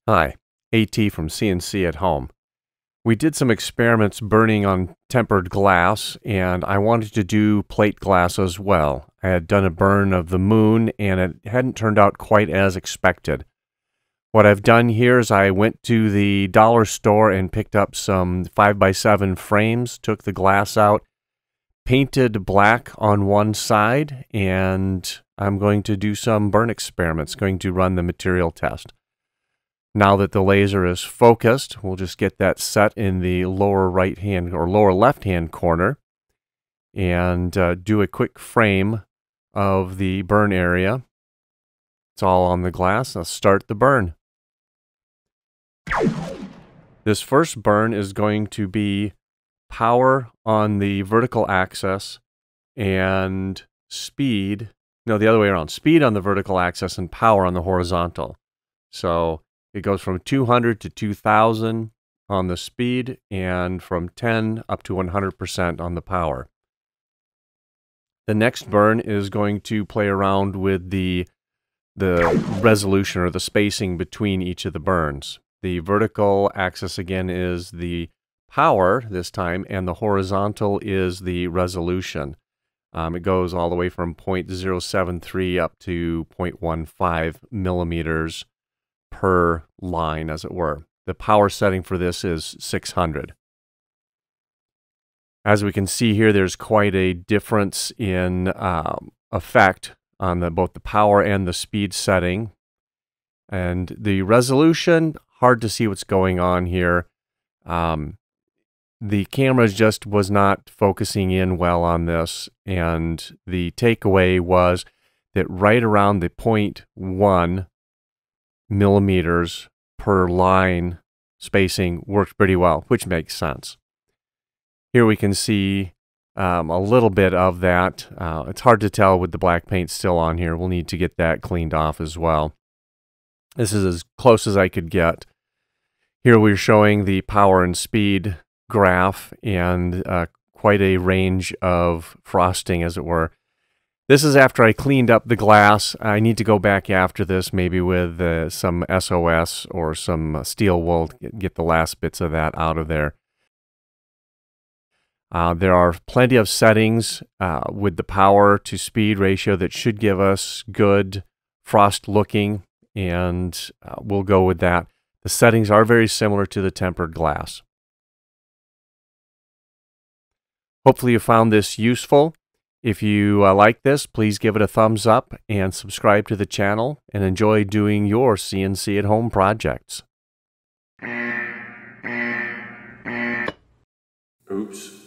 Hi, AT from CNC at Home. We did some experiments burning on tempered glass, and I wanted to do plate glass as well. I had done a burn of the moon, and it hadn't turned out quite as expected. What I've done here is I went to the dollar store and picked up some 5x7 frames, took the glass out, painted black on one side, and I'm going to do some burn experiments, going to run the material test. Now that the laser is focused, we'll just get that set in the lower right hand or lower left hand corner and do a quick frame of the burn area. It's all on the glass. Let's start the burn. This first burn is going to be power on the vertical axis and speed, no, the other way around, speed on the vertical axis and power on the horizontal. So it goes from 200 to 2000 on the speed and from 10 up to 100% on the power. The next burn is going to play around with the resolution or the spacing between each of the burns. The vertical axis again is the power this time, and the horizontal is the resolution. It goes all the way from 0.073 up to 0.15 millimeters per line, as it were. The power setting for this is 600. As we can see here, there's quite a difference in effect on both the power and the speed setting. And the resolution, hard to see what's going on here. The camera just was not focusing in well on this, and the takeaway was that right around the 0.1 millimeters per line spacing worked pretty well, which makes sense. Here we can see a little bit of that. It's hard to tell with the black paint still on here. We'll need to get that cleaned off as well. This is as close as I could get. Here we're showing the power and speed graph and quite a range of frosting, as it were. This is after I cleaned up the glass. I need to go back after this, maybe with some SOS or some steel wool, get the last bits of that out of there. There are plenty of settings with the power to speed ratio that should give us good frost looking, and we'll go with that. The settings are very similar to the tempered glass. Hopefully you found this useful. If you like this, please give it a thumbs up and subscribe to the channel, and enjoy doing your CNC at home projects. Oops.